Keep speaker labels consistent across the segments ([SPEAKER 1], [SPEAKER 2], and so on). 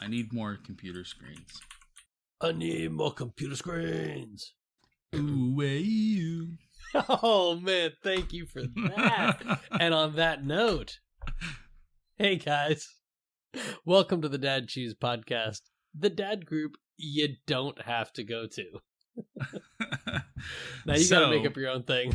[SPEAKER 1] I need more computer screens.
[SPEAKER 2] I need more computer screens.
[SPEAKER 1] Ooh, way you.
[SPEAKER 2] Oh, man, thank you for that. And on that note, hey, guys. Welcome to the Dad Choose podcast, the dad group you don't have to go to. Now you gotta make up your own thing.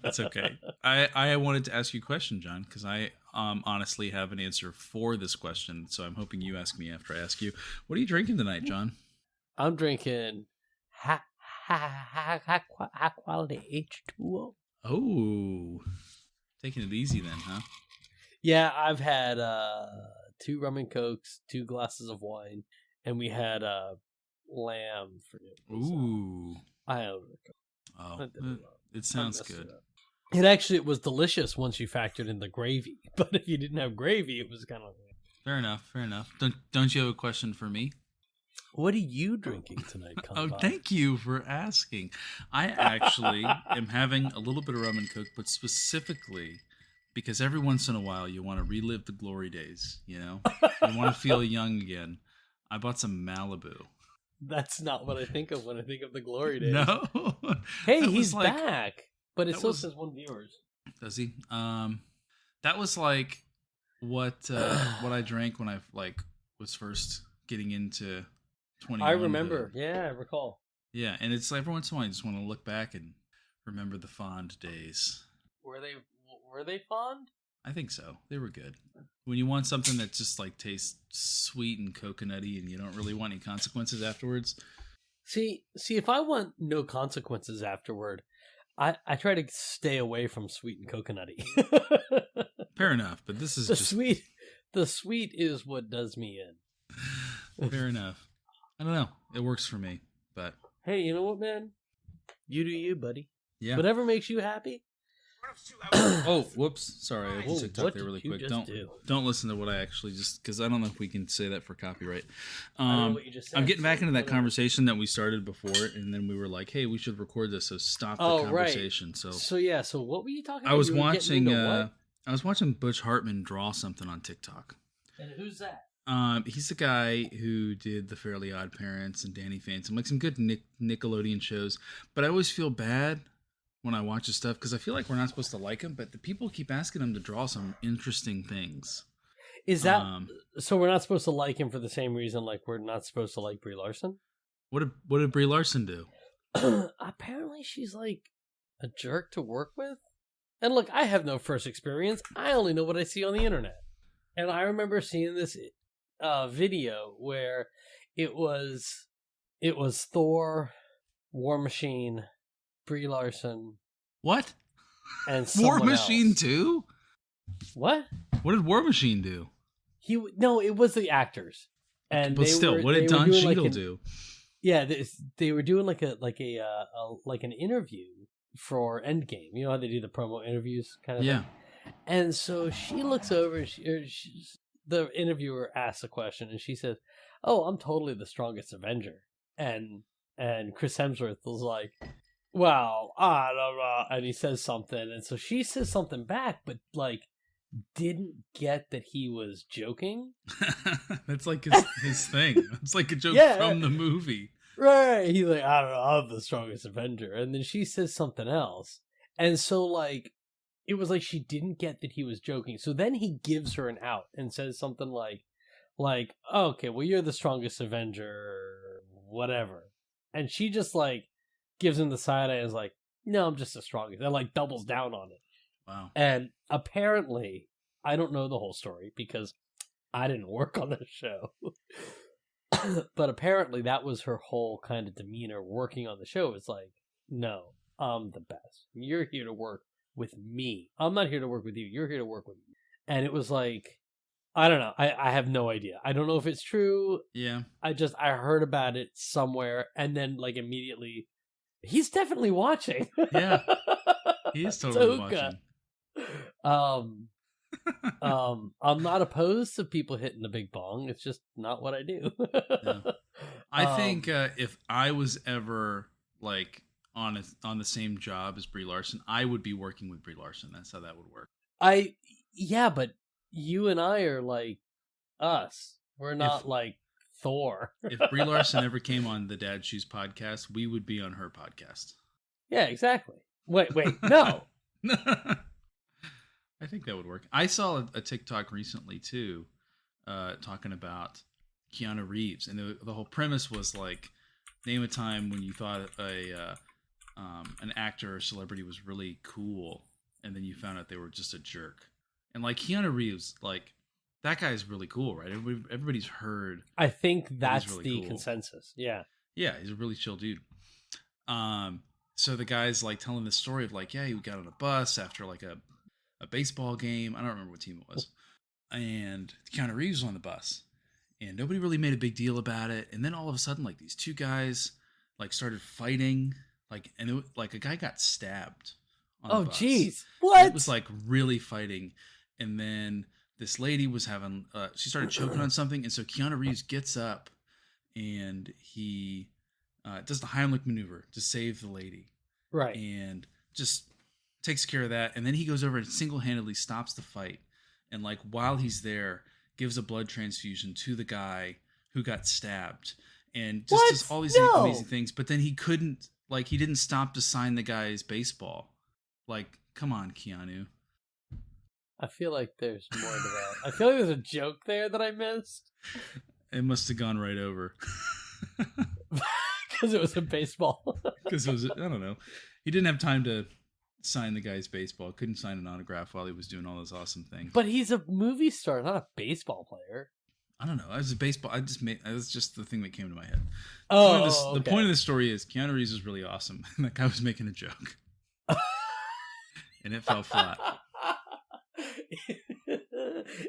[SPEAKER 1] That's okay. I wanted to ask you a question, John, because I honestly have an answer for this question, so I'm hoping you ask me after I ask you. What are you drinking tonight, John?
[SPEAKER 2] I'm drinking high quality H2O.
[SPEAKER 1] Oh, taking it easy then, huh?
[SPEAKER 2] Yeah, I've had 2 rum and cokes, 2 glasses of wine, and we had lamb for dinner.
[SPEAKER 1] Ooh.
[SPEAKER 2] So I overcooked.
[SPEAKER 1] Oh, it sounds good.
[SPEAKER 2] It was delicious once you factored in the gravy, but if you didn't have gravy, it was kind of
[SPEAKER 1] fair enough. Don't you have a question for me?
[SPEAKER 2] What are you drinking tonight, Kampa?
[SPEAKER 1] Oh, thank you for asking. I actually am having a little bit of rum and coke, but specifically because every once in a while you want to relive the glory days, you know? You want to feel young again. I bought some Malibu.
[SPEAKER 2] That's not what I think of when I think of the glory days.
[SPEAKER 1] No.
[SPEAKER 2] Hey, he's back. But it still says 1 viewers.
[SPEAKER 1] Does he? That was like what I drank when I was first getting into 21.
[SPEAKER 2] I remember. Yeah, I recall.
[SPEAKER 1] Yeah, and it's like every once in a while I just want to look back and remember the fond days.
[SPEAKER 2] Were they fond?
[SPEAKER 1] I think so. They were good. When you want something that just like tastes sweet and coconutty and you don't really want any consequences afterwards.
[SPEAKER 2] See, if I want no consequences afterward, I try to stay away from sweet and coconutty.
[SPEAKER 1] Fair enough, but this is
[SPEAKER 2] sweet. The sweet is what does me in.
[SPEAKER 1] Fair enough. I don't know. It works for me, but
[SPEAKER 2] hey, you know what, man? You do you, buddy.
[SPEAKER 1] Yeah.
[SPEAKER 2] Whatever makes you happy.
[SPEAKER 1] Oh, whoops! Sorry, I took there really quick. Don't listen to what I actually because I don't know if we can say that for copyright. I'm getting back into that conversation that we started before, and then we were like, "Hey, we should record this." So stop the conversation. Right. So what were you talking about? I was watching Butch Hartman draw something on TikTok.
[SPEAKER 2] And who's that?
[SPEAKER 1] He's the guy who did The Fairly Odd Parents and Danny Phantom, like some good Nickelodeon shows. But I always feel bad when I watch his stuff because I feel like we're not supposed to like him, but the people keep asking him to draw some interesting things.
[SPEAKER 2] Is that so? We're not supposed to like him for the same reason, like we're not supposed to like Brie Larson.
[SPEAKER 1] What did Brie Larson do?
[SPEAKER 2] Apparently, she's like a jerk to work with. And look, I have no first experience. I only know what I see on the internet. And I remember seeing this video where it was Thor, War Machine, Brie Larson.
[SPEAKER 1] What?
[SPEAKER 2] And
[SPEAKER 1] War Machine too?
[SPEAKER 2] What?
[SPEAKER 1] What did War Machine do?
[SPEAKER 2] No, it was the actors. And
[SPEAKER 1] but still, what did Don Cheadle do?
[SPEAKER 2] Yeah, they were doing like an interview for Endgame. You know how they do the promo interviews kind of thing? And so she looks over and the interviewer asks a question and she says, "Oh, I'm totally the strongest Avenger." And Chris Hemsworth was like, "Well, I don't know." And he says something. And so she says something back, but like didn't get that he was joking.
[SPEAKER 1] That's like his thing. It's like a joke from the movie.
[SPEAKER 2] Right. He's like, "I don't know, I'm the strongest Avenger." And then she says something else. And so like, it was like she didn't get that he was joking. So then he gives her an out and says something like, "Oh, okay, well, you're the strongest Avenger, whatever." And she just like gives him the side eye and is like, "No, I'm just the strongest." And like doubles down on it.
[SPEAKER 1] Wow.
[SPEAKER 2] And apparently, I don't know the whole story because I didn't work on the show. But apparently that was her whole kind of demeanor working on the show. It's like, "No, I'm the best. You're here to work with me. I'm not here to work with you. You're here to work with me." And it was like, I don't know. I have no idea. I don't know if it's true.
[SPEAKER 1] Yeah.
[SPEAKER 2] I heard about it somewhere and then like immediately, he's definitely watching.
[SPEAKER 1] Yeah. He is totally watching.
[SPEAKER 2] I'm not opposed to people hitting the big bong. It's just not what I do.
[SPEAKER 1] Yeah. I think if I was ever like on the same job as Brie Larson, I would be working with Brie Larson. That's how that would work.
[SPEAKER 2] Yeah, but you and I are like us. We're not like Thor.
[SPEAKER 1] If Brie Larson ever came on the Dad Shoes podcast, we would be on her podcast.
[SPEAKER 2] Yeah, exactly. Wait, no.
[SPEAKER 1] I think that would work. I saw a TikTok recently too, talking about Keanu Reeves, and the whole premise was like, name a time when you thought an actor or celebrity was really cool, and then you found out they were just a jerk. And like Keanu Reeves, like that guy is really cool, right? Everybody's heard.
[SPEAKER 2] I think that's really the consensus. Yeah,
[SPEAKER 1] he's a really chill dude. So the guy's like telling this story of like, yeah, he got on a bus after like a baseball game. I don't remember what team it was. And Keanu Reeves was on the bus, and nobody really made a big deal about it. And then all of a sudden, like these two guys like started fighting, and a guy got stabbed on the bus.
[SPEAKER 2] Jeez. What?
[SPEAKER 1] It was like really fighting. And then this lady was having, she started choking on something. And so Keanu Reeves gets up and he does the Heimlich maneuver to save the lady.
[SPEAKER 2] Right.
[SPEAKER 1] And just takes care of that. And then he goes over and single-handedly stops the fight. And like while he's there, gives a blood transfusion to the guy who got stabbed. And just does all these amazing things. But then he didn't stop to sign the guy's baseball. Like, come on, Keanu.
[SPEAKER 2] I feel like there's more to that. I feel like there's a joke there that I missed.
[SPEAKER 1] It must have gone right over.
[SPEAKER 2] Because it was a baseball.
[SPEAKER 1] Because I don't know. He didn't have time to sign the guy's baseball. Couldn't sign an autograph while he was doing all those awesome things.
[SPEAKER 2] But he's a movie star, not a baseball player.
[SPEAKER 1] I don't know. As a baseball, that was just the thing that came to my head.
[SPEAKER 2] The
[SPEAKER 1] point of this story is Keanu Reeves is really awesome. And that guy was making a joke. And it fell flat.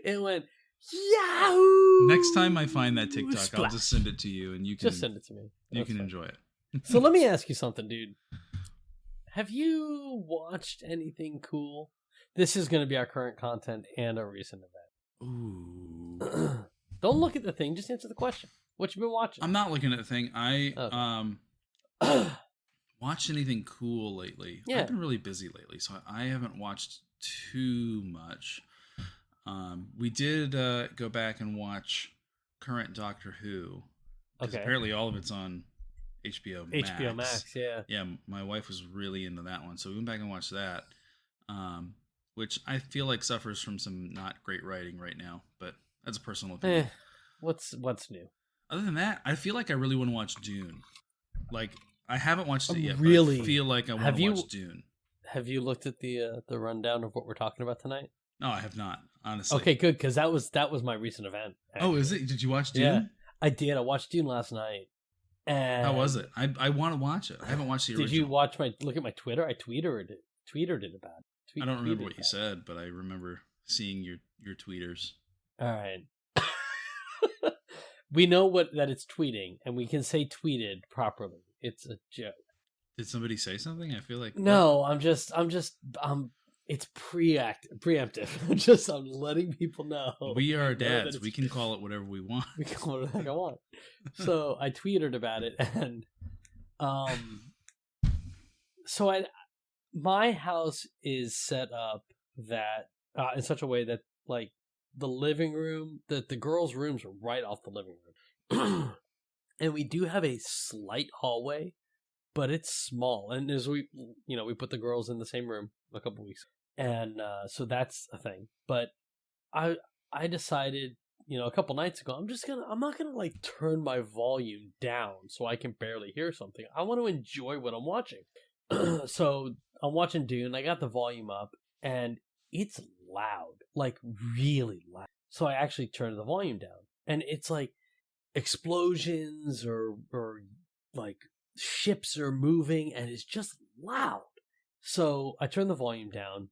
[SPEAKER 2] It went Yahoo!
[SPEAKER 1] Next time I find that TikTok, Splash. I'll just send it to you, and you can
[SPEAKER 2] just send it to me.
[SPEAKER 1] You can enjoy it.
[SPEAKER 2] So let me ask you something, dude. Have you watched anything cool? This is going to be our current content and a recent event.
[SPEAKER 1] Ooh.
[SPEAKER 2] Don't look at the thing. Just answer the question. What you been watching?
[SPEAKER 1] I'm not looking at the thing. I watched anything cool lately.
[SPEAKER 2] Yeah.
[SPEAKER 1] I've been really busy lately, so I haven't watched too much. We did go back and watch current Doctor Who. Because apparently all of it's on HBO Max.
[SPEAKER 2] HBO Max, yeah.
[SPEAKER 1] Yeah, my wife was really into that one, so we went back and watched that. Which I feel like suffers from some not great writing right now, but that's a personal opinion.
[SPEAKER 2] What's new?
[SPEAKER 1] Other than that, I feel like I really want to watch Dune. Like, I haven't watched it yet,
[SPEAKER 2] really?
[SPEAKER 1] but I feel like I want to watch Dune.
[SPEAKER 2] Have you looked at the rundown of what we're talking about tonight?
[SPEAKER 1] No, I have not, honestly.
[SPEAKER 2] Okay, good, because that was my recent event. Actually.
[SPEAKER 1] Oh, is it? Did you watch Dune?
[SPEAKER 2] Yeah, I did. I watched Dune last night. And
[SPEAKER 1] how was it? I want to watch it. I haven't watched the original.
[SPEAKER 2] Did you look at my Twitter? I tweeted it about it.
[SPEAKER 1] I don't remember what you said, but I remember seeing your tweeters.
[SPEAKER 2] All right. We know that it's tweeting, and we can say tweeted properly. It's a joke.
[SPEAKER 1] Did somebody say something? I feel like
[SPEAKER 2] no. I'm just. It's preemptive. I'm letting people know.
[SPEAKER 1] We are dads. We can call it whatever we want.
[SPEAKER 2] We can call it whatever I want. So I tweeted about it, and so my house is set up that in such a way that like the living room, the girls' rooms are right off the living room, and we do have a slight hallway, but it's small. And as we put the girls in the same room a couple weeks. And so that's a thing. But I decided, a couple nights ago, I'm not gonna like turn my volume down so I can barely hear something. I want to enjoy what I'm watching. So I'm watching Dune. I got the volume up, and it's loud, like really loud. So I actually turned the volume down, and it's like explosions or like ships are moving, and it's just loud. So I turned the volume down.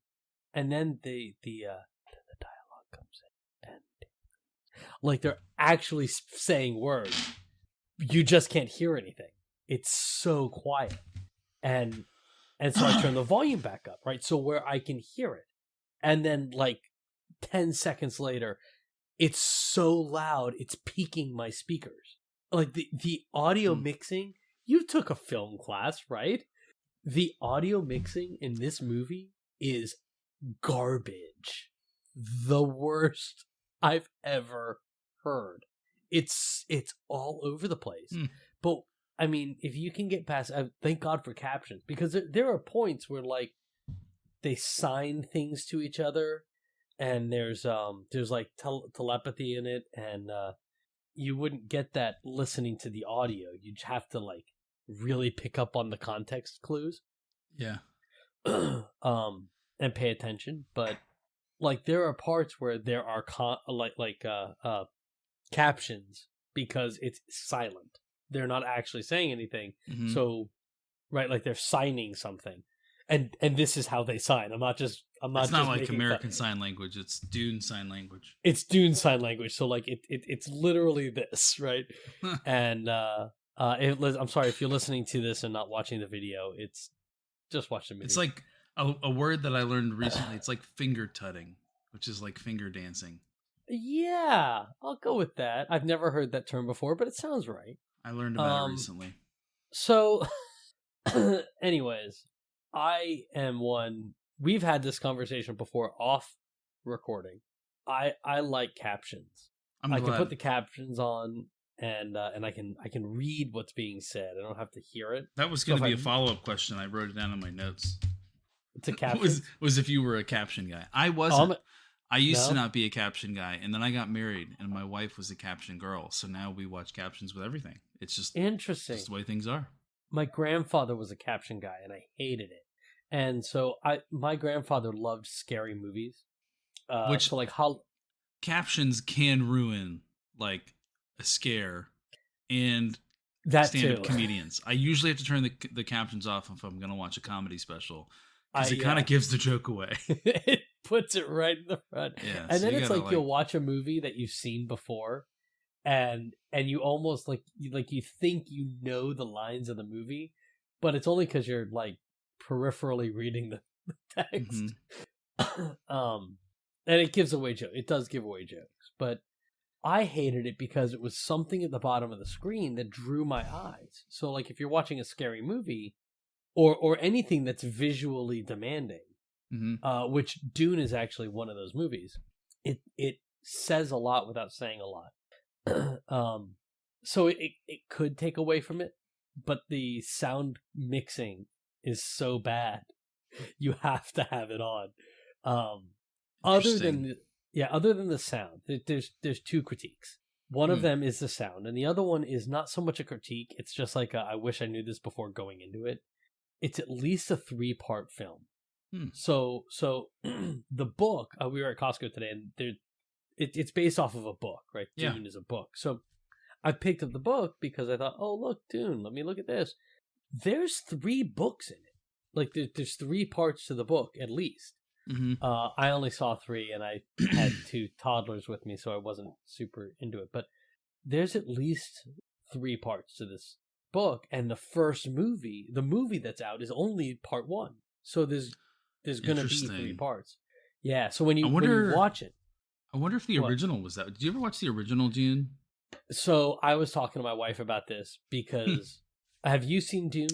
[SPEAKER 2] And then the dialogue comes in, and like they're actually saying words. You just can't hear anything. It's so quiet, and so I turn the volume back up, right, so where I can hear it. And then like 10 seconds later, it's so loud it's peaking my speakers. Like the audio mixing. You took a film class, right? The audio mixing in this movie is garbage. The worst I've ever heard. it's all over the place. But I mean, if you can get past, thank God for captions, because there are points where like they sign things to each other, and there's like telepathy in it, and you wouldn't get that listening to the audio. You'd have to like really pick up on the context clues.
[SPEAKER 1] Yeah.
[SPEAKER 2] And pay attention, but like there are parts where there are captions because it's silent. They're not actually saying anything. Mm-hmm. So, right, like they're signing something, and this is how they sign. It's not
[SPEAKER 1] like American Sign Language. It's Dune Sign Language.
[SPEAKER 2] It's Dune Sign Language. So like it's literally this, right? And I'm sorry if you're listening to this and not watching the video. It's just watch the movie.
[SPEAKER 1] It's like a word that I learned recently. It's like finger tutting, which is like finger dancing.
[SPEAKER 2] Yeah, I'll go with that. I've never heard that term before, but it sounds right.
[SPEAKER 1] I learned about it recently.
[SPEAKER 2] So, anyways, I am one. We've had this conversation before off recording. I like captions. I can put the captions on, and I can read what's being said. I don't have to hear it.
[SPEAKER 1] That was going to be a follow-up question. I wrote it down in my notes.
[SPEAKER 2] It's a caption.
[SPEAKER 1] Was if you were a caption guy. I wasn't. I used to not be a caption guy, and then I got married, and my wife was a caption girl. So now we watch captions with everything. It's just
[SPEAKER 2] interesting.
[SPEAKER 1] Just the way things are.
[SPEAKER 2] My grandfather was a caption guy, and I hated it. And so my grandfather loved scary movies.
[SPEAKER 1] Which, so like, captions can ruin like a scare and stand-up comedians. I usually have to turn the captions off if I'm going to watch a comedy special because it kind of gives the joke away.
[SPEAKER 2] It puts it right in the front.
[SPEAKER 1] Yeah,
[SPEAKER 2] and then it's like you'll watch a movie that you've seen before, and you almost like you think you know the lines of the movie, but it's only because you're like peripherally reading the text. Mm-hmm. And it gives away jokes. It does give away jokes, but I hated it because it was something at the bottom of the screen that drew my eyes. So like if you're watching a scary movie or anything that's visually demanding, mm-hmm. Which Dune is actually one of those movies, it says a lot without saying a lot. So it could take away from it, but the sound mixing is so bad. You have to have it on. Other than the sound, there's two critiques. One of them is the sound, and the other one is not so much a critique. It's just like I wish I knew this before going into it. It's at least a 3-part film. So the book, we were at Costco today, and it's based off of a book, right?
[SPEAKER 1] Yeah.
[SPEAKER 2] Dune is a book. So I picked up the book because I thought, oh look, Dune. Let me look at this. There's 3 books in it. Like there's 3 parts to the book at least. Mm-hmm. I only saw 3, and I had 2 toddlers with me, so I wasn't super into it. But there's at least 3 parts to this book, and the movie that's out is only part 1. So there's going to be 3 parts. Yeah. So when you watch it,
[SPEAKER 1] I wonder if the original was that. Did you ever watch the original Dune?
[SPEAKER 2] So I was talking to my wife about this because have you seen Dune?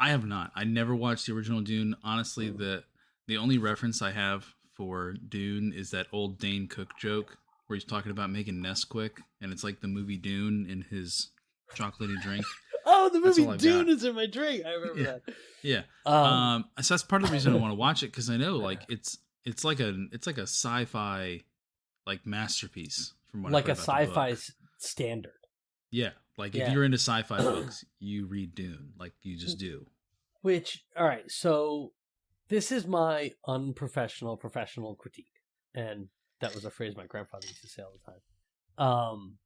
[SPEAKER 1] I have not. I never watched the original Dune. Honestly, the only reference I have for Dune is that old Dane Cook joke where he's talking about making Nesquik, and it's like the movie Dune in his chocolatey drink.
[SPEAKER 2] Oh, the movie Dune is in my drink. I remember that.
[SPEAKER 1] Yeah. So that's part of the reason I want to watch it, because I know like it's like a sci-fi like masterpiece from what
[SPEAKER 2] like a sci-fi standard.
[SPEAKER 1] Yeah, like if you're into sci-fi books, you read Dune, like you just do.
[SPEAKER 2] Which, all right, so this is my unprofessional professional critique, and that was a phrase my grandfather used to say all the time.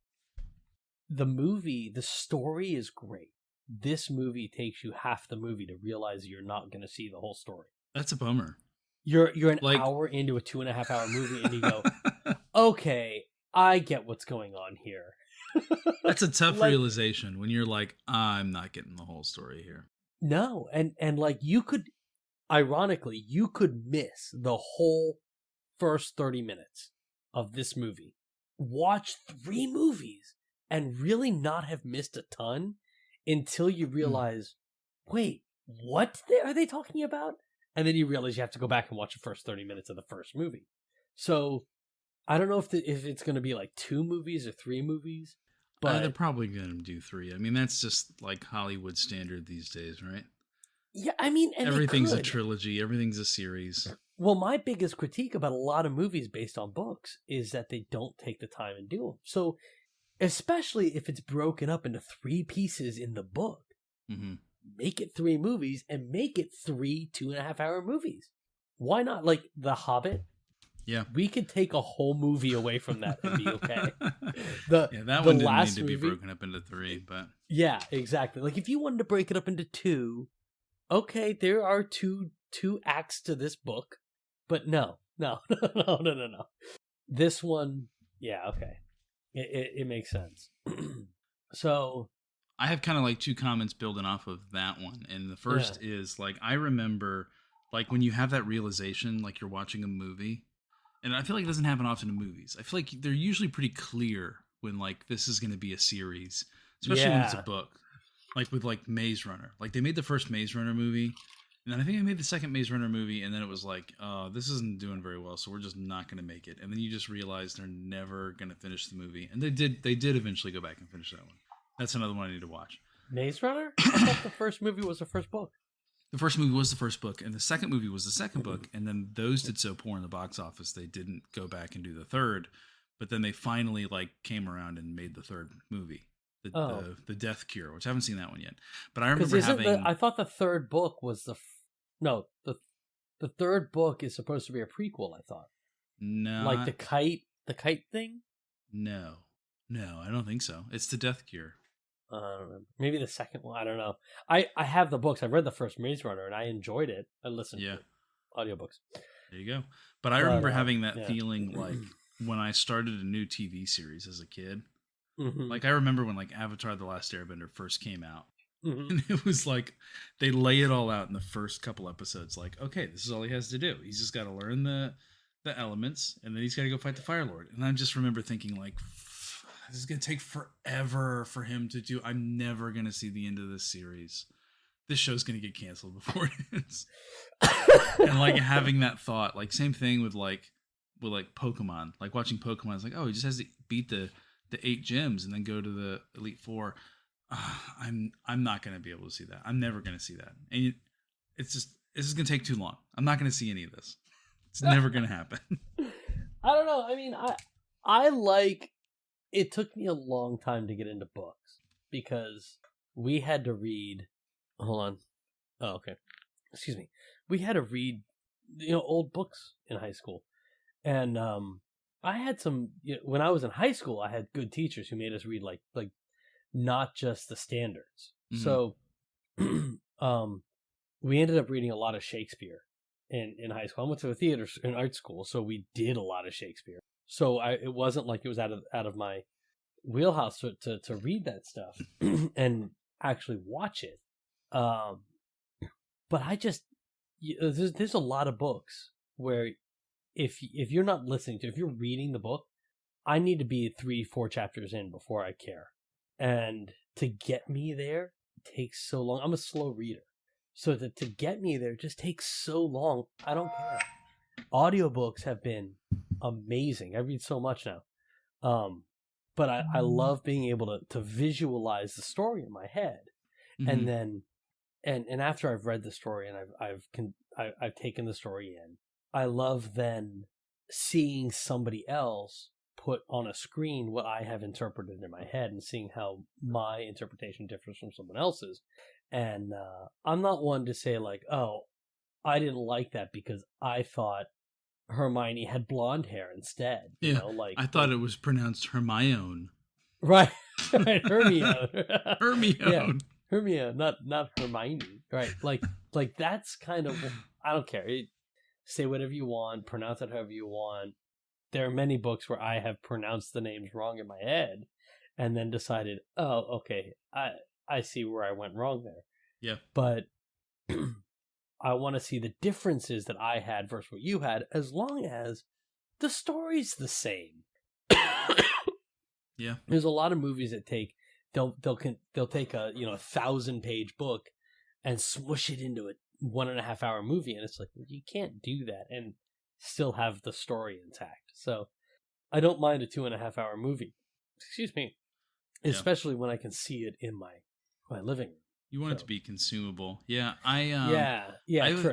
[SPEAKER 2] The story is great. This movie takes you half the movie to realize you're not going to see the whole story.
[SPEAKER 1] That's a bummer.
[SPEAKER 2] You're an hour into a 2.5 hour movie, and you go, okay, I get what's going on here.
[SPEAKER 1] That's a tough realization when you're like, I'm not getting the whole story here.
[SPEAKER 2] No, and like you could miss the whole first 30 minutes of this movie, watch 3 movies, and really not have missed a ton until you realize, wait, what are they talking about? And then you realize you have to go back and watch the first 30 minutes of the first movie. So I don't know if it's going to be like 2 movies or 3 movies. But
[SPEAKER 1] they're probably going to do 3. I mean, that's just like Hollywood standard these days, right?
[SPEAKER 2] Yeah, I mean, and
[SPEAKER 1] everything's a trilogy, everything's a series.
[SPEAKER 2] Well, my biggest critique about a lot of movies based on books is that they don't take the time and do them. So, especially if it's broken up into 3 pieces in the book, make it 3 movies and make it 3 2.5-hour movies. Why not? Like The Hobbit.
[SPEAKER 1] Yeah,
[SPEAKER 2] we could take a whole movie away from that and be okay.
[SPEAKER 1] That one didn't need to be broken up into 3, but
[SPEAKER 2] yeah, exactly. Like if you wanted to break it up into 2, okay, there are two acts to this book, but no. This one, yeah, okay, it makes sense. So
[SPEAKER 1] I have kind of like 2 comments building off of that one, and the first is like I remember like when you have that realization, like you're watching a movie. And I feel like it doesn't happen often in movies. I feel like they're usually pretty clear when like this is going to be a series, especially when it's a book. Like with like Maze Runner. Like they made the first Maze Runner movie, and then I think they made the second Maze Runner movie, and then it was like, this isn't doing very well, so we're just not going to make it. And then you just realize they're never going to finish the movie. And they did eventually go back and finish that one. That's another one I need to watch.
[SPEAKER 2] Maze Runner? I thought the first movie was the first book.
[SPEAKER 1] The first movie was the first book, and the second movie was the second book, and then those did so poor in the box office they didn't go back and do the third, but then they finally like came around and made the third movie, the Death Cure, which I haven't seen that one yet. But I remember
[SPEAKER 2] I thought the third book was the third book is supposed to be a prequel. I thought like the kite thing.
[SPEAKER 1] No, I don't think so. It's the Death Cure.
[SPEAKER 2] I don't remember. Maybe the second one. I don't know. I have the books. I read the first Maze Runner and I enjoyed it. I listened to audiobooks.
[SPEAKER 1] There you go. But I remember having that feeling like when I started a new TV series as a kid. Like I remember when like Avatar: The Last Airbender first came out. And it was like they lay it all out in the first couple episodes. Like, okay, this is all he has to do. He's just got to learn the elements, and then he's got to go fight the Fire Lord. And I just remember thinking like, this is going to take forever for him to do. I'm never going to see the end of this series. This show's going to get canceled before it ends. And like having that thought, like same thing with Pokemon, like watching Pokemon. It's like, oh, he just has to beat the 8 gyms and then go to the Elite Four. I'm not going to be able to see that. I'm never going to see that. And this is going to take too long. I'm not going to see any of this. It's never going to happen.
[SPEAKER 2] I don't know. I mean, I like. It took me a long time to get into books because we had to read. Hold on. Oh, okay. Excuse me. We had to read, old books in high school, and I had some. When I was in high school, I had good teachers who made us read like not just the standards. So, we ended up reading a lot of Shakespeare in high school. I went to a theater and art school, so we did a lot of Shakespeare. So it wasn't like it was out of my wheelhouse to read that stuff and actually watch it. But I just there's a lot of books where if you're not listening to, if you're reading the book, I need to be 3-4 chapters in before I care. And to get me there takes so long. I'm a slow reader. So to get me there just takes so long. I don't care. Audiobooks have been amazing. I read so much now. But I love being able to visualize the story in my head. And then and after I've read the story and I've taken the story in, I love then seeing somebody else put on a screen what I have interpreted in my head and seeing how my interpretation differs from someone else's. And I'm not one to say like, oh, I didn't like that because I thought Hermione had blonde hair instead.
[SPEAKER 1] I thought it was pronounced Hermione.
[SPEAKER 2] Right. Right. Hermione.
[SPEAKER 1] Hermione.
[SPEAKER 2] Yeah. Hermione, not Hermione. Right. Like that's kind of, I don't care. Say whatever you want, pronounce it however you want. There are many books where I have pronounced the names wrong in my head and then decided, oh, okay, I see where I went wrong there.
[SPEAKER 1] Yeah.
[SPEAKER 2] But I want to see the differences that I had versus what you had, as long as the story's the same.
[SPEAKER 1] Yeah.
[SPEAKER 2] There's a lot of movies that they'll take a 1,000-page book and smush it into a 1.5 hour movie, and it's like, you can't do that and still have the story intact. So I don't mind a 2.5 hour movie. Excuse me. especially when I can see it in my living room.
[SPEAKER 1] You want it to be consumable. Yeah, I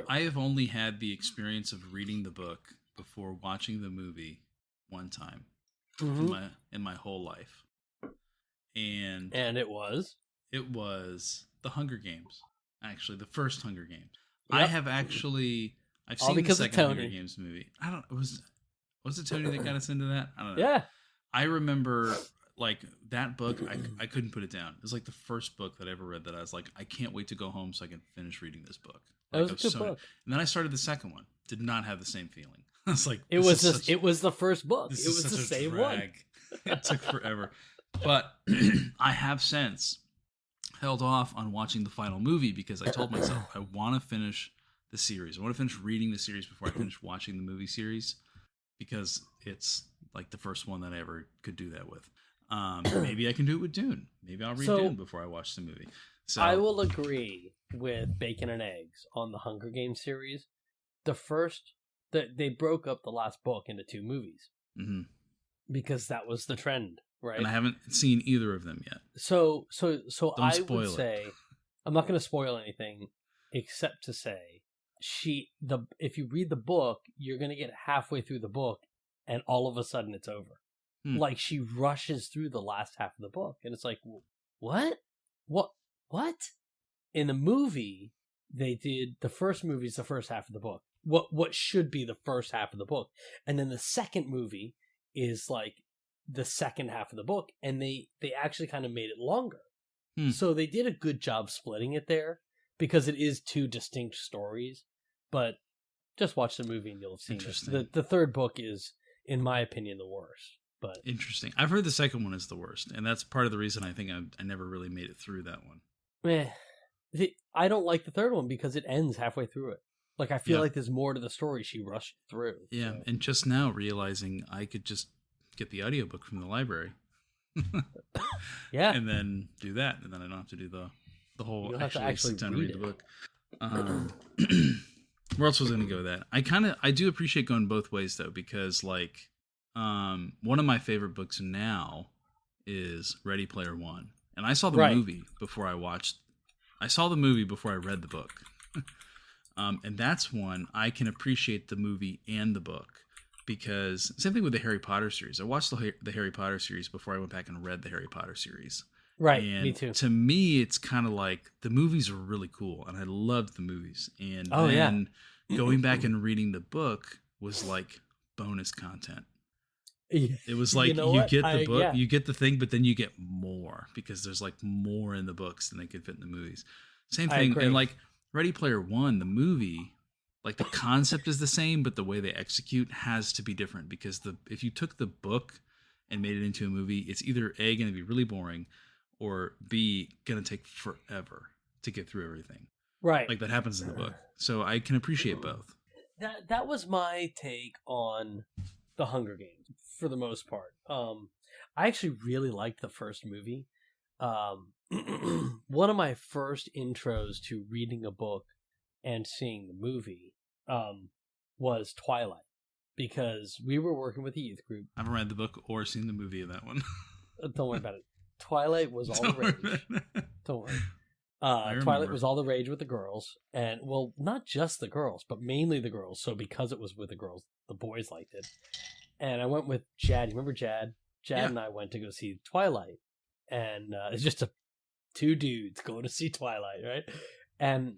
[SPEAKER 1] have only had the experience of reading the book before watching the movie one time in my whole life. And
[SPEAKER 2] it was
[SPEAKER 1] The Hunger Games. Actually, the first Hunger Games.
[SPEAKER 2] Yep.
[SPEAKER 1] I've seen the second Hunger Games movie. I don't was it Tony that got us into that? I don't know.
[SPEAKER 2] Yeah.
[SPEAKER 1] I remember like that book, I couldn't put it down. It was like the first book that I ever read that I was like, I can't wait to go home so I can finish reading this book.
[SPEAKER 2] That was a good book.
[SPEAKER 1] And then I started the second one. Did not have the same feeling. I was like,
[SPEAKER 2] it was the first book. It was the same one.
[SPEAKER 1] It took forever. But I have since held off on watching the final movie because I told myself I want to finish the series. I want to finish reading the series before I finish watching the movie series because it's like the first one that I ever could do that with. Maybe I can do it with Dune. Maybe I'll read Dune before I watch the movie. So
[SPEAKER 2] I will agree with Bacon and Eggs on the Hunger Games series. They broke up the last book into 2 movies because that was the trend, right?
[SPEAKER 1] And I haven't seen either of them yet.
[SPEAKER 2] So I would say I'm not going to spoil anything except to say if you read the book, you're going to get halfway through the book and all of a sudden it's over. Like she rushes through the last half of the book and it's like, what? In the movie, they did the first movie is the first half of the book. What should be the first half of the book. And then the second movie is like the second half of the book. And they actually kind of made it longer. So they did a good job splitting it there because it is 2 distinct stories. But just watch the movie and you'll have seen it. The third book is, in my opinion, the worst. But
[SPEAKER 1] interesting. I've heard the second one is the worst. And that's part of the reason I think I never really made it through that one.
[SPEAKER 2] I don't like the third one because it ends halfway through it. Like, I feel like there's more to the story she rushed through.
[SPEAKER 1] Yeah, so. And just now realizing I could just get the audiobook from the library.
[SPEAKER 2] Yeah.
[SPEAKER 1] And then do that. And then I don't have to do the whole actually sit down and read the book. Where else was I going to go with that? I do appreciate going both ways, though, because, like, one of my favorite books now is Ready Player One. And I saw the movie before I saw the movie before I read the book. And that's one I can appreciate the movie and the book because same thing with the Harry Potter series. I watched the Harry Potter series before I went back and read the Harry Potter series.
[SPEAKER 2] Right,
[SPEAKER 1] and
[SPEAKER 2] me too.
[SPEAKER 1] To me, it's kind of like the movies are really cool, and I loved the movies. And then going back and reading the book was like bonus content. It was like you get the book, you get the thing, but then you get more because there's like more in the books than they could fit in the movies. Same thing, and like Ready Player One, the movie, like the concept is the same, but the way they execute has to be different because if you took the book and made it into a movie, it's either A, going to be really boring, or B, going to take forever to get through everything.
[SPEAKER 2] Right.
[SPEAKER 1] Like that happens in the book. So I can appreciate both.
[SPEAKER 2] That was my take on the Hunger Games for the most part. I actually really liked the first movie. One of my first intros to reading a book and seeing the movie was Twilight because we were working with a youth group.
[SPEAKER 1] I haven't read the book or seen the movie of that one.
[SPEAKER 2] Don't worry about it. Twilight was all the rage. Don't worry. Twilight was all the rage with the girls, and well, not just the girls, but mainly the girls. So because it was with the girls, the boys liked it. And I went with Jad. You remember Jad? Jad and I went to go see Twilight, and it's just 2 dudes going to see Twilight, right? And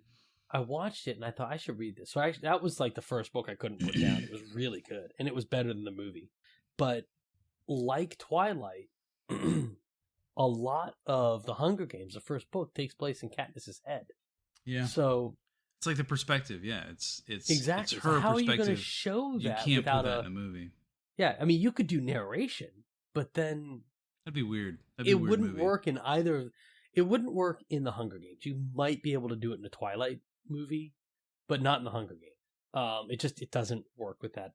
[SPEAKER 2] I watched it, and I thought I should read this. So that was like the first book I couldn't put down. It was really good, and it was better than the movie. But like Twilight. A lot of the Hunger Games, the first book, takes place in Katniss's head. Yeah. So
[SPEAKER 1] it's like the perspective. Yeah, it's
[SPEAKER 2] exactly.
[SPEAKER 1] It's her
[SPEAKER 2] so how
[SPEAKER 1] perspective.
[SPEAKER 2] Are you going to show that?
[SPEAKER 1] You can't put that in a movie.
[SPEAKER 2] Yeah, I mean, you could do narration, but then
[SPEAKER 1] that'd be weird.
[SPEAKER 2] It wouldn't work in either. It wouldn't work in the Hunger Games. You might be able to do it in the Twilight movie, but not in the Hunger Games. It doesn't work with that.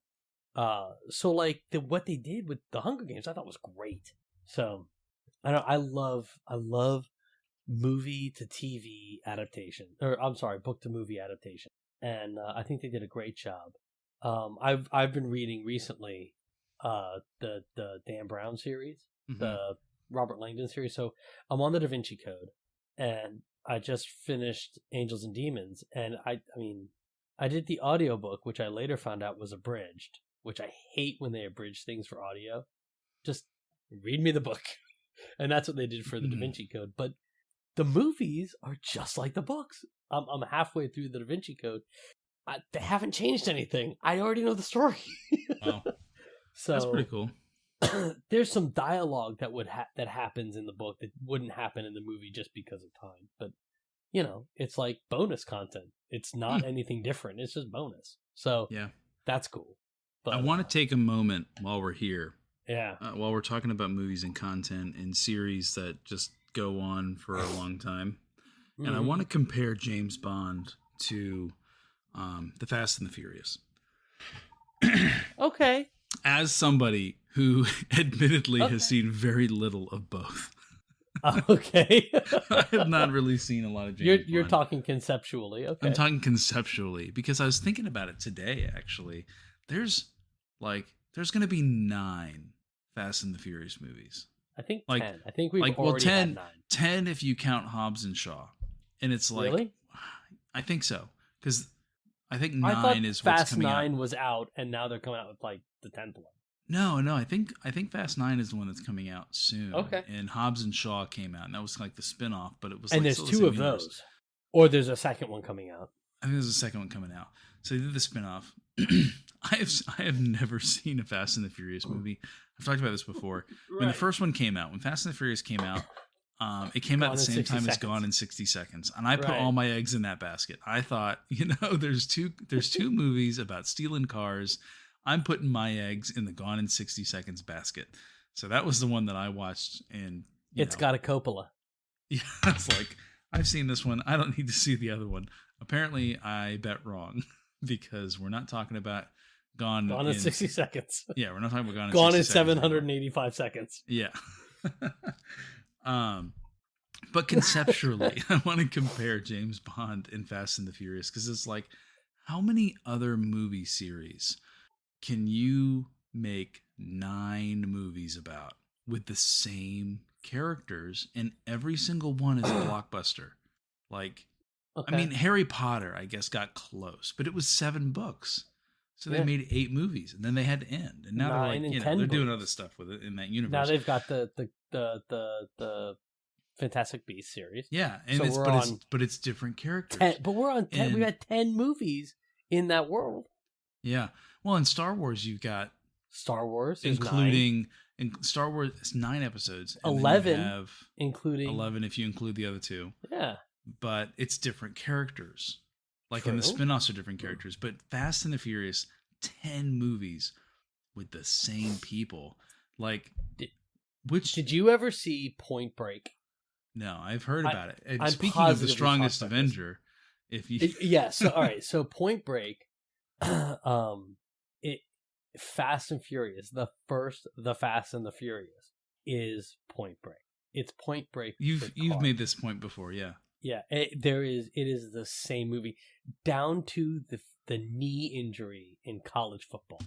[SPEAKER 2] So like what they did with the Hunger Games, I thought was great. So. I love movie to TV adaptation, or I'm sorry, book to movie adaptation, and I think they did a great job. I've been reading recently the Dan Brown series, Robert Langdon series. So I'm on the Da Vinci Code, and I just finished Angels and Demons, and I mean, I did the audiobook, which I later found out was abridged, which I hate when they abridge things for audio. Just read me the book. And that's what they did for the Da Vinci Code. But the movies are just like the books. I'm halfway through the Da Vinci Code. They haven't changed anything. I already know the story.
[SPEAKER 1] Wow. So that's pretty cool.
[SPEAKER 2] There's some dialogue that happens in the book that wouldn't happen in the movie just because of time. But, it's like bonus content. It's not anything different. It's just bonus. So yeah, that's cool. But
[SPEAKER 1] I want to take a moment while we're here.
[SPEAKER 2] Yeah.
[SPEAKER 1] While we're talking about movies and content and series that just go on for a long time. Mm-hmm. And I want to compare James Bond to The Fast and the Furious.
[SPEAKER 2] Okay.
[SPEAKER 1] As somebody who admittedly has seen very little of both.
[SPEAKER 2] Okay.
[SPEAKER 1] I have not really seen a lot of James Bond.
[SPEAKER 2] You're talking conceptually. Okay.
[SPEAKER 1] I'm talking conceptually because I was thinking about it today, actually. There's going to be 9 Fast and the Furious movies.
[SPEAKER 2] I think 10. I think we've already had 9.
[SPEAKER 1] 10 if you count Hobbs and Shaw. And it's like...
[SPEAKER 2] Really?
[SPEAKER 1] I think so. Because I think 9 is what's coming out.
[SPEAKER 2] Fast 9 was out, and now they're coming out with, like, the 10th one.
[SPEAKER 1] No. I think Fast 9 is the one that's coming out soon.
[SPEAKER 2] Okay.
[SPEAKER 1] And Hobbs and Shaw came out, and that was like the spinoff, but it was
[SPEAKER 2] and
[SPEAKER 1] like...
[SPEAKER 2] And there's 2 of those. Or there's a second one coming out.
[SPEAKER 1] I think there's a second one coming out. So they did the spinoff. I have never seen a Fast and the Furious movie. I've talked about this before. Right. When the first one came out, when Fast and the Furious came out, it came out at the same time as Gone in 60 Seconds. And I put all my eggs in that basket. I thought, there's two movies about stealing cars. I'm putting my eggs in the Gone in 60 Seconds basket. So that was the one that I watched. And
[SPEAKER 2] it's got a Coppola.
[SPEAKER 1] Yeah, it's like, I've seen this one. I don't need to see the other one. Apparently, I bet wrong because we're not talking about Gone in
[SPEAKER 2] 60 Seconds.
[SPEAKER 1] Yeah, we're not talking about
[SPEAKER 2] Gone in 785 seconds.
[SPEAKER 1] Yeah. But conceptually, I want to compare James Bond and Fast and the Furious because it's like, how many other movie series can you make 9 movies about with the same characters and every single one is a blockbuster? Like, okay. I mean, Harry Potter, I guess, got close, but it was 7 books. So they made 8 movies, and then they had to end. And now they're like, they're doing other stuff with it in that universe.
[SPEAKER 2] Now they've got the Fantastic Beasts series.
[SPEAKER 1] Yeah, and
[SPEAKER 2] so
[SPEAKER 1] it's different characters.
[SPEAKER 2] 10, but we're on 10. We had 10 movies in that world.
[SPEAKER 1] Yeah. Well, in Star Wars, you've got
[SPEAKER 2] Star Wars,
[SPEAKER 1] including in Star Wars, it's 9 episodes.
[SPEAKER 2] 11, including
[SPEAKER 1] 11 if you include the other 2.
[SPEAKER 2] Yeah,
[SPEAKER 1] but it's different characters. Like in the spin-offs are different characters, but Fast and the Furious, 10 movies with the same people. Like,
[SPEAKER 2] did you ever see Point Break?
[SPEAKER 1] No, I've heard about it. And speaking of the strongest Avenger,
[SPEAKER 2] all right. So Point Break, Fast and Furious, the Fast and the Furious is Point Break. It's Point Break.
[SPEAKER 1] You've made this point before, yeah.
[SPEAKER 2] Yeah, it is the same movie down to the knee injury in college football.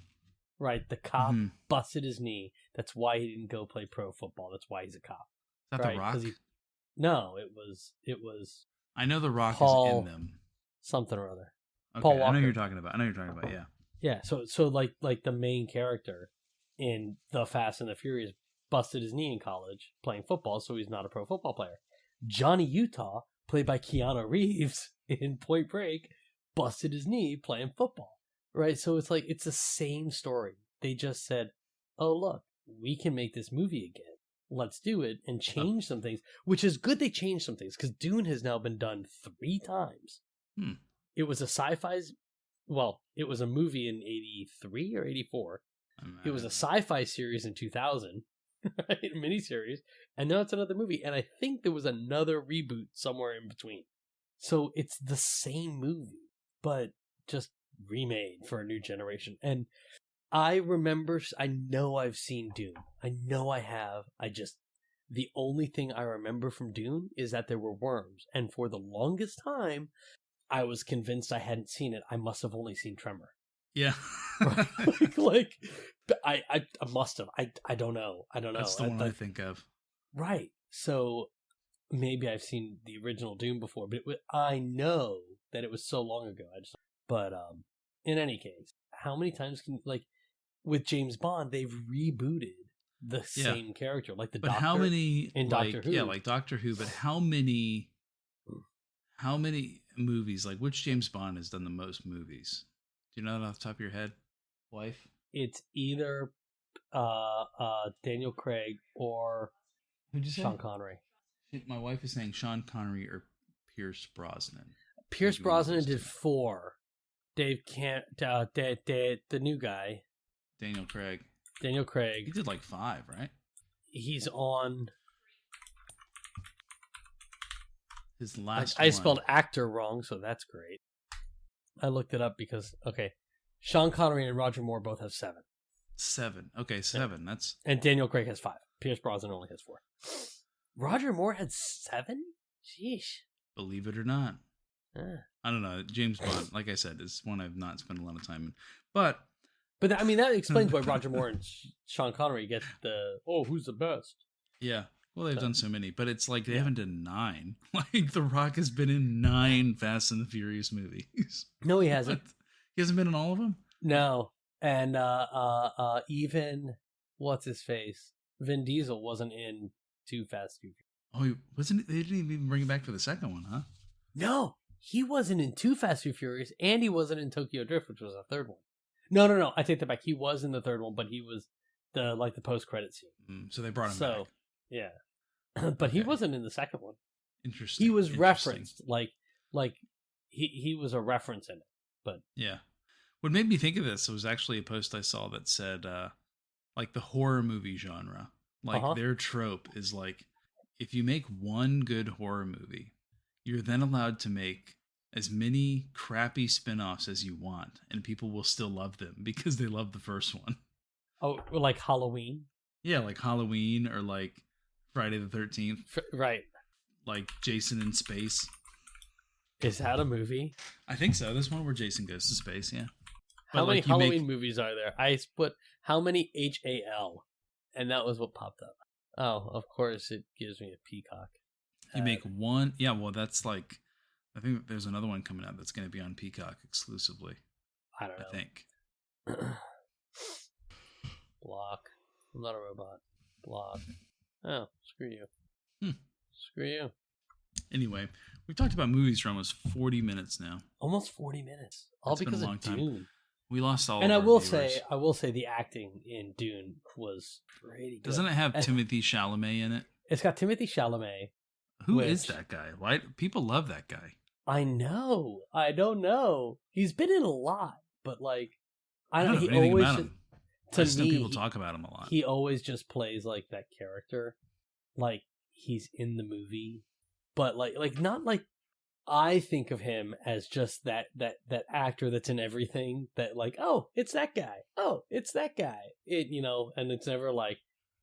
[SPEAKER 2] Right, the cop busted his knee. That's why he didn't go play pro football. That's why he's a cop.
[SPEAKER 1] Is that The Rock?
[SPEAKER 2] No, it was.
[SPEAKER 1] I know The Rock is in them.
[SPEAKER 2] Something or other.
[SPEAKER 1] Okay,
[SPEAKER 2] Paul Walker.
[SPEAKER 1] I know you're talking about. Yeah.
[SPEAKER 2] Yeah. So like the main character in the Fast and the Furious busted his knee in college playing football, so he's not a pro football player. Johnny Utah, played by Keanu Reeves in Point Break, busted his knee playing football. Right? So it's like, it's the same story. They just said, oh, look, we can make this movie again. Let's do it and change some things, which is good they changed some things because Dune has now been done 3 times. It was it was a movie in 83 or 84. It was a sci-fi series in 2000. Right, a miniseries, and now it's another movie, and I think there was another reboot somewhere in between. So it's the same movie, but just remade for a new generation. And I know I've seen Dune. I know I have. The only thing I remember from Dune is that there were worms, and for the longest time, I was convinced I hadn't seen it. I must have only seen Tremor.
[SPEAKER 1] Yeah.
[SPEAKER 2] like I must have. I don't know.
[SPEAKER 1] That's the one I think of.
[SPEAKER 2] Right. So maybe I've seen the original Dune before, but I know that it was so long ago. But in any case, how many times can with James Bond they've rebooted the same character, like the Doctor?
[SPEAKER 1] How many
[SPEAKER 2] in Doctor Who?
[SPEAKER 1] Yeah, like Doctor Who. But how many movies? Like which James Bond has done the most movies? Do you know that off the top of your head, wife?
[SPEAKER 2] It's either Daniel Craig or
[SPEAKER 1] Who'd you say?
[SPEAKER 2] Sean Connery.
[SPEAKER 1] My wife is saying Sean Connery or Pierce Brosnan.
[SPEAKER 2] Pierce Brosnan did 4. Dave can't. The new guy.
[SPEAKER 1] Daniel Craig.
[SPEAKER 2] He
[SPEAKER 1] did like 5, right?
[SPEAKER 2] He's on.
[SPEAKER 1] His last.
[SPEAKER 2] I spelled actor wrong, so that's great. I looked it up because Sean Connery and Roger Moore both have 7.
[SPEAKER 1] 7. Okay, 7. That's.
[SPEAKER 2] And Daniel Craig has 5. Pierce Brosnan only has 4. Roger Moore had 7? Sheesh.
[SPEAKER 1] Believe it or not. I don't know. James Bond, like I said, is one I've not spent a lot of time in. But
[SPEAKER 2] I mean, that explains why Roger Moore and Sean Connery get who's the best?
[SPEAKER 1] Yeah. Well, they've done so many, but it's like they haven't done 9. Like The Rock has been in 9 Fast and the Furious movies.
[SPEAKER 2] No, he hasn't.
[SPEAKER 1] What? He hasn't been in all of them?
[SPEAKER 2] No. And even what's his face? Vin Diesel wasn't in Too Fast, Too Furious.
[SPEAKER 1] Oh, he wasn't. They didn't even bring him back for the second one, huh?
[SPEAKER 2] No, he wasn't in Too Fast, Too Furious, and he wasn't in Tokyo Drift, which was the third one. No. I take that back. He was in the third one, but he was the post-credit scene.
[SPEAKER 1] So they brought him back.
[SPEAKER 2] Yeah, but he wasn't in the second one.
[SPEAKER 1] Interesting.
[SPEAKER 2] He was referenced, like he was a reference in it. But
[SPEAKER 1] yeah, what made me think of this was actually a post I saw that said, like the horror movie genre, like their trope is like, if you make one good horror movie, you're then allowed to make as many crappy spin-offs as you want, and people will still love them because they love the first one.
[SPEAKER 2] Oh, like Halloween?
[SPEAKER 1] Yeah, like Halloween or like Friday the 13th.
[SPEAKER 2] Right.
[SPEAKER 1] Like Jason in Space.
[SPEAKER 2] Is that a movie?
[SPEAKER 1] I think so. There's one where Jason goes to space, yeah.
[SPEAKER 2] How many Halloween movies are there? I put how many HAL, and that was what popped up. Oh, of course it gives me a Peacock.
[SPEAKER 1] You make one, yeah. Well, that's like, I think there's another one coming out that's going to be on Peacock exclusively.
[SPEAKER 2] I don't know.
[SPEAKER 1] I think.
[SPEAKER 2] Block. I'm not a robot. Block. Oh, screw you. Screw you.
[SPEAKER 1] Anyway, we've talked about movies for almost 40 minutes now.
[SPEAKER 2] Almost 40 minutes. All
[SPEAKER 1] that's
[SPEAKER 2] because
[SPEAKER 1] been a long
[SPEAKER 2] of Dune.
[SPEAKER 1] time. We lost all.
[SPEAKER 2] And
[SPEAKER 1] of
[SPEAKER 2] I will
[SPEAKER 1] viewers.
[SPEAKER 2] say, the acting in Dune was pretty good.
[SPEAKER 1] Doesn't it have Timothée Chalamet in it?
[SPEAKER 2] It's got Timothée Chalamet.
[SPEAKER 1] Who is that guy? Why people love that guy?
[SPEAKER 2] I know. I don't know. He's been in a lot, but like, I don't know. He
[SPEAKER 1] anything
[SPEAKER 2] always
[SPEAKER 1] about him.
[SPEAKER 2] To
[SPEAKER 1] I just know
[SPEAKER 2] me,
[SPEAKER 1] people talk about him a lot.
[SPEAKER 2] He always just plays like that character, like he's in the movie, but like not like. I think of him as just that actor that's in everything. That like, oh, it's that guy. Oh, it's that guy. And it's never like,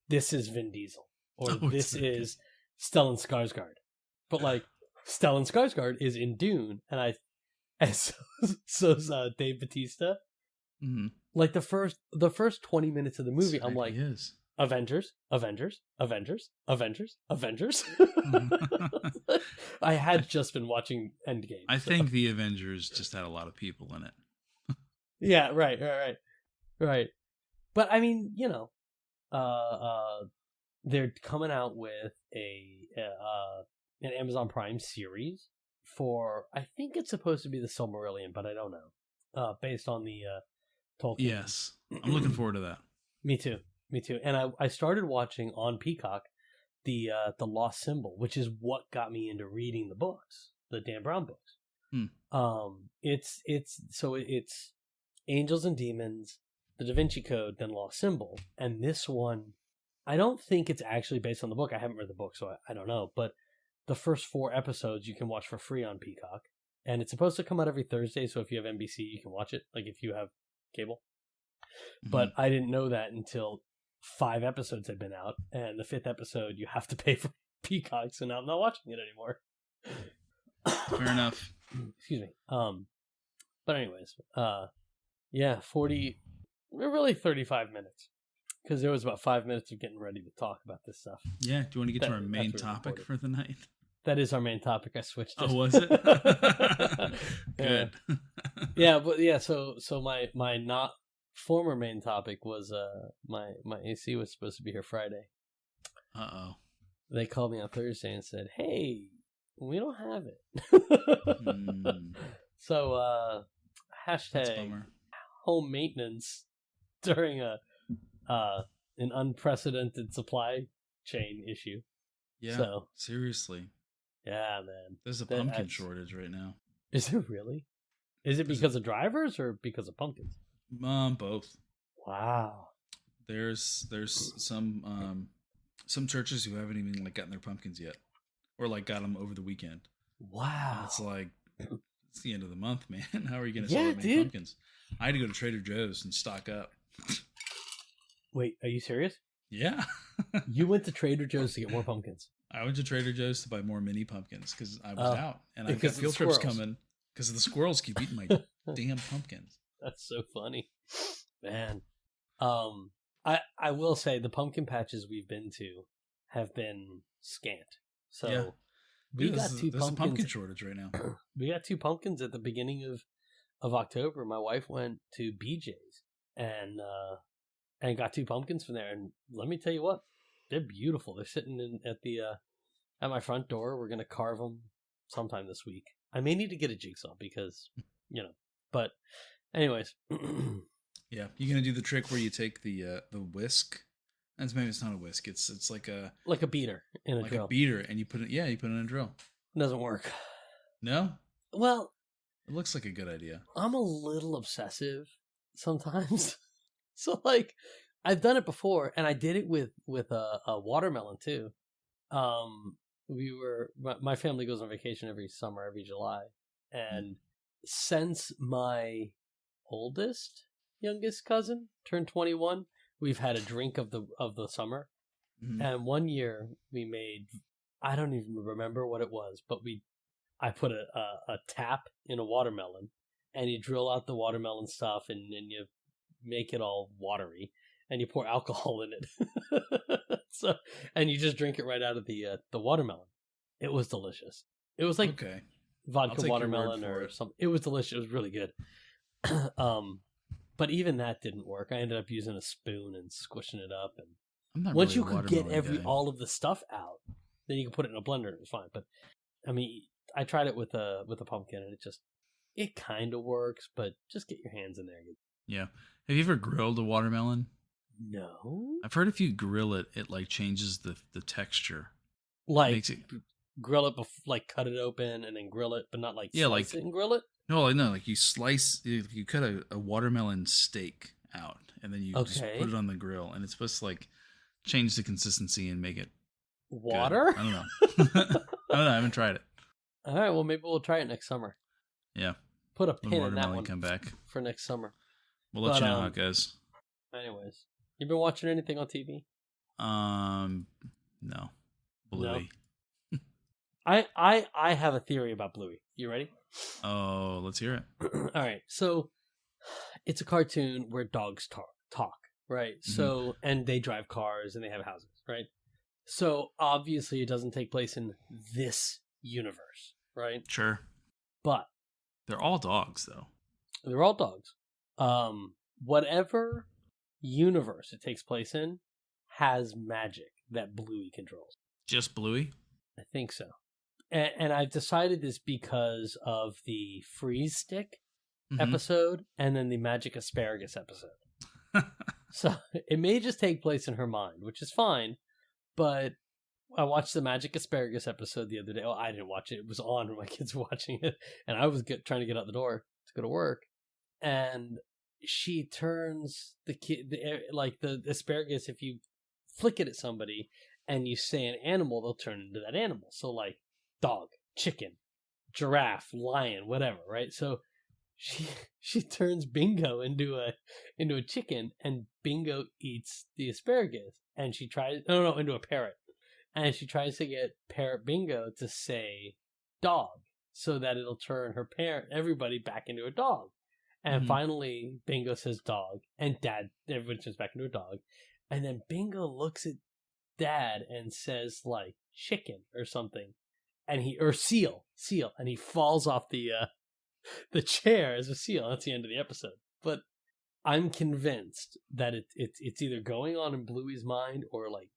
[SPEAKER 2] this is Vin Diesel or this is Stellan Skarsgård. But like, Stellan Skarsgård is in Dune, and so's Dave Bautista.
[SPEAKER 1] Mm-hmm.
[SPEAKER 2] Like the first 20 minutes of the movie, I'm like,
[SPEAKER 1] is.
[SPEAKER 2] Avengers. I had just been watching Endgame.
[SPEAKER 1] I think the Avengers just had a lot of people in it.
[SPEAKER 2] Yeah, right. But I mean, they're coming out with an Amazon Prime series for, I think it's supposed to be the Silmarillion, but I don't know. Based on the Tolkien.
[SPEAKER 1] Yes, I'm looking forward to that.
[SPEAKER 2] Me too. And I started watching on Peacock the Lost Symbol, which is what got me into reading the books, the Dan Brown books. It's Angels and Demons, the Da Vinci Code, then Lost Symbol, and this one, I don't think it's actually based on the book. I haven't read the book, so I don't know. But the first 4 episodes you can watch for free on Peacock, and it's supposed to come out every Thursday. So if you have NBC, you can watch it. Like if you have cable. But I didn't know that until 5 episodes had been out, and the 5th episode you have to pay for Peacock, so now I'm not watching it anymore.
[SPEAKER 1] Fair enough.
[SPEAKER 2] Excuse me. But anyways, 40, really 35 minutes. because there was about 5 minutes of getting ready to talk about this stuff.
[SPEAKER 1] Yeah. Do you want to get to our main topic for the night?
[SPEAKER 2] That is our main topic. I switched it.
[SPEAKER 1] Oh, was it? Good.
[SPEAKER 2] Yeah, but yeah. So my not former main topic was my AC was supposed to be here Friday. They called me on Thursday and said, "Hey, we don't have it." So hashtag home maintenance during an unprecedented supply chain issue.
[SPEAKER 1] Yeah. So, seriously.
[SPEAKER 2] Yeah, man.
[SPEAKER 1] There's a pumpkin shortage right now.
[SPEAKER 2] Is it really? Is it because of drivers or because of pumpkins?
[SPEAKER 1] Both.
[SPEAKER 2] Wow.
[SPEAKER 1] There's some churches who haven't even gotten their pumpkins yet, or got them over the weekend.
[SPEAKER 2] Wow.
[SPEAKER 1] It's it's the end of the month, man. How are you going to sell that many pumpkins? I had to go to Trader Joe's and stock up.
[SPEAKER 2] Wait, are you serious?
[SPEAKER 1] Yeah.
[SPEAKER 2] You went to Trader Joe's to get more pumpkins.
[SPEAKER 1] I went to Trader Joe's to buy more mini pumpkins because I was out and I've got field trips coming because the squirrels keep eating my damn pumpkins.
[SPEAKER 2] That's so funny, man. I will say the pumpkin patches we've been to have been scant. So yeah. We got two pumpkins. There's a pumpkin shortage right now. We got 2 pumpkins at the beginning of October. My wife went to BJ's and got 2 pumpkins from there. And let me tell you what, they're beautiful. They're sitting at my front door. We're gonna carve them sometime this week. I may need to get a jigsaw because But anyways,
[SPEAKER 1] yeah, you're gonna do the trick where you take the whisk. Maybe it's not a whisk. It's like a
[SPEAKER 2] beater in a drill.
[SPEAKER 1] Like a beater, and you put it in a drill.
[SPEAKER 2] It doesn't work.
[SPEAKER 1] No.
[SPEAKER 2] Well,
[SPEAKER 1] it looks like a good idea.
[SPEAKER 2] I'm a little obsessive sometimes. So I've done it before, and I did it with a watermelon too. My family goes on vacation every summer, every July, and since my youngest cousin turned 21, we've had a drink of the summer. Mm-hmm. And one year we made, I don't even remember what it was, but I put a tap in a watermelon, and you drill out the watermelon stuff, and you make it all watery, and you pour alcohol in it. And you just drink it right out of the watermelon. It was delicious. It was like vodka watermelon or something. It was delicious. It was really good. But even that didn't work. I ended up using a spoon and squishing it up. And once you could get all of the stuff out, then you can put it in a blender and it was fine. But I mean, I tried it with a pumpkin, and it kind of works, but just get your hands in there.
[SPEAKER 1] Yeah. Have you ever grilled a watermelon?
[SPEAKER 2] No.
[SPEAKER 1] I've heard if you grill it, it changes the texture.
[SPEAKER 2] Makes it grill it, cut it open and then grill it, but not slice it and grill it.
[SPEAKER 1] No, you slice, you cut a watermelon steak out, and then you just put it on the grill, and it's supposed to change the consistency and make it
[SPEAKER 2] water.
[SPEAKER 1] Good. I don't know. I haven't tried it.
[SPEAKER 2] All right, well maybe we'll try it next summer.
[SPEAKER 1] Yeah.
[SPEAKER 2] Put a pin in that one.
[SPEAKER 1] Come back
[SPEAKER 2] for next summer.
[SPEAKER 1] We'll let you know how it goes.
[SPEAKER 2] Anyways, you been watching anything on TV?
[SPEAKER 1] No. Bluey.
[SPEAKER 2] No. I have a theory about Bluey. You ready?
[SPEAKER 1] Oh, let's hear it.
[SPEAKER 2] All right. So it's a cartoon where dogs talk, right? Mm-hmm. So, and they drive cars and they have houses, right? So obviously it doesn't take place in this universe, right?
[SPEAKER 1] Sure.
[SPEAKER 2] But
[SPEAKER 1] they're all dogs, though.
[SPEAKER 2] They're all dogs. Whatever universe it takes place in has magic that Bluey controls.
[SPEAKER 1] Just Bluey?
[SPEAKER 2] I think so. And I've decided this because of the Freeze Stick episode and then the Magic Asparagus episode. So it may just take place in her mind, which is fine. But I watched the Magic Asparagus episode the other day. Well, I didn't watch it. It was on when my kids were watching it. And I was trying to get out the door to go to work. And she turns the asparagus, if you flick it at somebody and you say an animal, they'll turn into that animal. So dog, chicken, giraffe, lion, whatever, right? So she turns Bingo into a chicken, and Bingo eats the asparagus, and she tries into a parrot, and she tries to get Parrot Bingo to say dog so that it'll turn everybody back into a dog. And finally, Bingo says dog, and everyone turns back into a dog. And then Bingo looks at Dad and says like chicken or something, or seal, and he falls off the chair as a seal. That's the end of the episode. But I'm convinced that it's either going on in Bluey's mind or like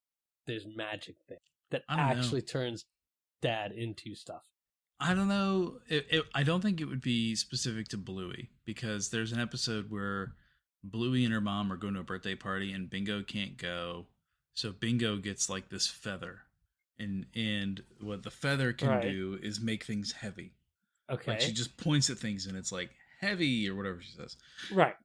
[SPEAKER 2] there's magic there that actually turns Dad into stuff.
[SPEAKER 1] I don't know. I don't think it would be specific to Bluey, because there's an episode where Bluey and her mom are going to a birthday party and Bingo can't go. So Bingo gets like this feather. And what the feather can do is make things heavy.
[SPEAKER 2] Okay.
[SPEAKER 1] Like she just points at things and it's like heavy or whatever she says.
[SPEAKER 2] Right.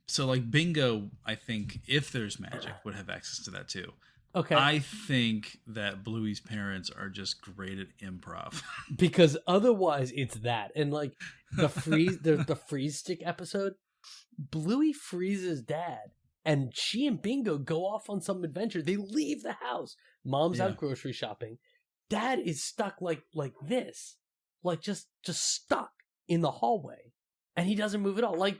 [SPEAKER 1] So like Bingo, I think if there's magic, would have access to that too.
[SPEAKER 2] Okay.
[SPEAKER 1] I think that Bluey's parents are just great at improv.
[SPEAKER 2] Because otherwise it's that. And like the freeze stick episode, Bluey freezes Dad and she and Bingo go off on some adventure. They leave the house. Mom's out grocery shopping. Dad is stuck like this. Like just stuck in the hallway. And he doesn't move at all. Like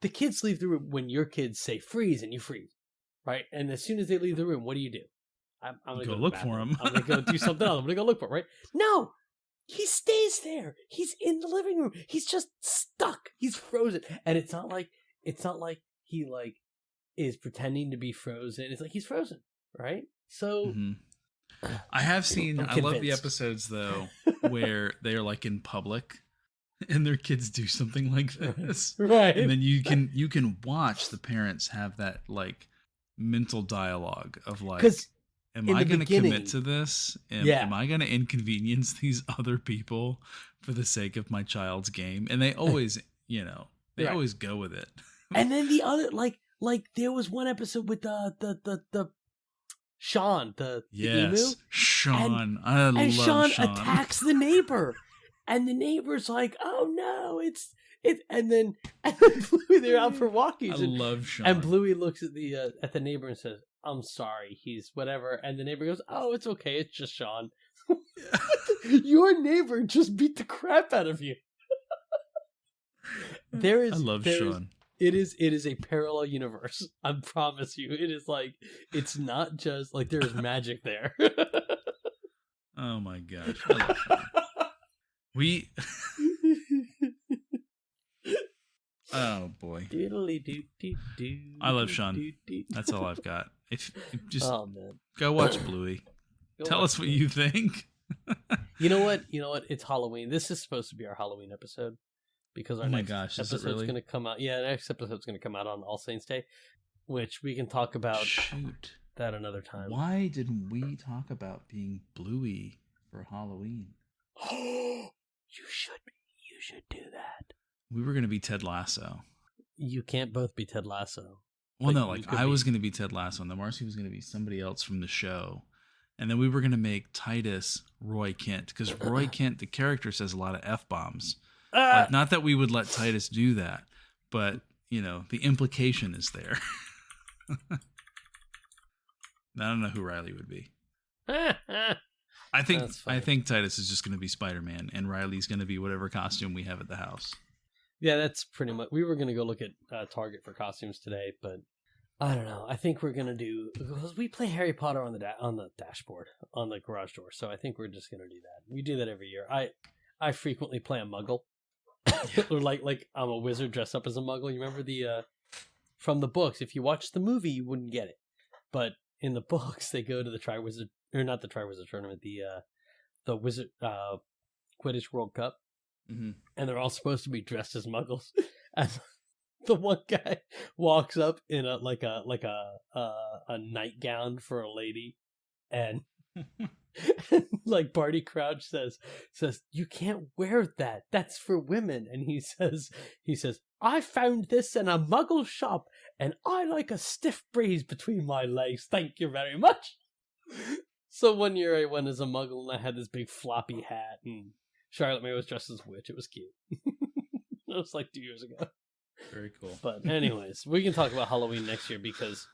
[SPEAKER 2] the kids leave the room when your kids say freeze and you freeze. Right? And as soon as they leave the room, what do? I'm going to
[SPEAKER 1] go look for him.
[SPEAKER 2] I'm going to go do something else. I'm going to go look for him, right? No! He stays there. He's in the living room. He's just stuck. He's frozen. And it's not like he like is pretending to be frozen. It's like he's frozen, right? So
[SPEAKER 1] I have seen I love the episodes though where they're like in public and their kids do something like this.
[SPEAKER 2] Right.
[SPEAKER 1] And then you can watch the parents have that like mental dialogue of like, am I going to commit to this? Am I going to inconvenience these other people for the sake of my child's game? And they always, always go with it.
[SPEAKER 2] And then the other, like there was one episode with the Sean, the emu.
[SPEAKER 1] Sean. And
[SPEAKER 2] Sean attacks the neighbor. And the neighbor's like, oh no, it's and then Bluey, they're out for walkies.
[SPEAKER 1] I love Sean.
[SPEAKER 2] And Bluey looks at the neighbor and says, I'm sorry, he's whatever. And the neighbor goes, oh, it's okay, it's just Sean. Your neighbor just beat the crap out of you. I
[SPEAKER 1] love Sean.
[SPEAKER 2] It is a parallel universe. I promise you. It is like, it's not just like there is magic there.
[SPEAKER 1] Oh my gosh. I love Sean. Oh boy. I love Sean. That's all I've got. If just go watch Bluey. Tell us what you think.
[SPEAKER 2] You know what? It's Halloween. This is supposed to be our Halloween episode because our next episode's going to come out. Yeah, the next episode's going to come out on All Saints Day, which we can talk about that another time.
[SPEAKER 1] Why didn't we talk about being Bluey for Halloween?
[SPEAKER 2] You should do that.
[SPEAKER 1] We were going to be Ted Lasso.
[SPEAKER 2] You can't both be Ted Lasso.
[SPEAKER 1] Well, no, like I was going to be Ted Lasso and then Marcy was going to be somebody else from the show. And then we were going to make Titus Roy Kent because Roy Kent, the character, says a lot of F-bombs. Like, not that we would let Titus do that, but, the implication is there. I don't know who Riley would be. I think Titus is just going to be Spider-Man, and Riley's going to be whatever costume we have at the house.
[SPEAKER 2] Yeah, that's pretty much. We were going to go look at Target for costumes today, but I don't know. I think we're going to do because we play Harry Potter on the dashboard on the garage door, so I think we're just going to do that. We do that every year. I frequently play a Muggle, or like I'm a wizard dressed up as a Muggle. You remember from the books? If you watch the movie, you wouldn't get it, but in the books, they go to the Triwizard. Or not the Triwizard Tournament, the Wizard Quidditch World Cup, and they're all supposed to be dressed as Muggles. And the one guy walks up in a nightgown for a lady, and like Barty Crouch says, you can't wear that. That's for women. And he says, I found this in a Muggle shop, and I like a stiff breeze between my legs. Thank you very much. So one year I went as a Muggle and I had this big floppy hat and Charlotte May was dressed as a witch. It was cute. That was like 2 years ago.
[SPEAKER 1] Very cool.
[SPEAKER 2] But anyways, we can talk about Halloween next year because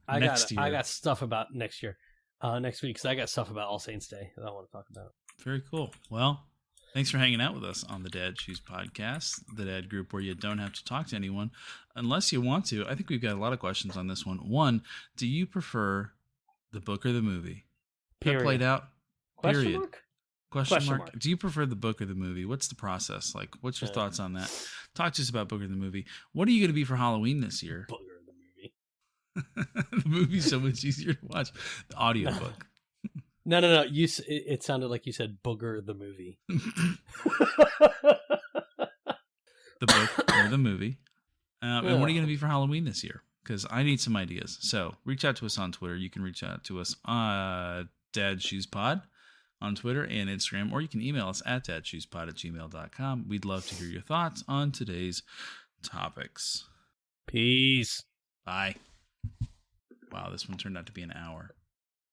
[SPEAKER 2] I got stuff about next week because I got stuff about All Saints Day that I want to talk about.
[SPEAKER 1] Very cool. Well, Thanks for hanging out with us on the Dad Shoes Podcast, the dad group where you don't have to talk to anyone unless you want to. I think we've got a lot of questions on this one. One, do you prefer the book or the movie?
[SPEAKER 2] Period.
[SPEAKER 1] That played out?
[SPEAKER 2] Question
[SPEAKER 1] Period.
[SPEAKER 2] mark?
[SPEAKER 1] Question mark. Do you prefer the book or the movie? What's the process? Like, what's your thoughts on that? Talk to us about book or the movie. What are you going to be for Halloween this year?
[SPEAKER 2] Booger the movie.
[SPEAKER 1] The movie's so much easier to watch. The audiobook.
[SPEAKER 2] No. It sounded like you said Booger the movie.
[SPEAKER 1] The book or the movie. And what are you going to be for Halloween this year? Because I need some ideas. So reach out to us on Twitter. You can reach out to us on dadshoespod on Twitter and Instagram, or you can email us at dadshoespod@gmail.com. We'd love to hear your thoughts on today's topics.
[SPEAKER 2] Peace.
[SPEAKER 1] Bye. Wow, this one turned out to be an hour.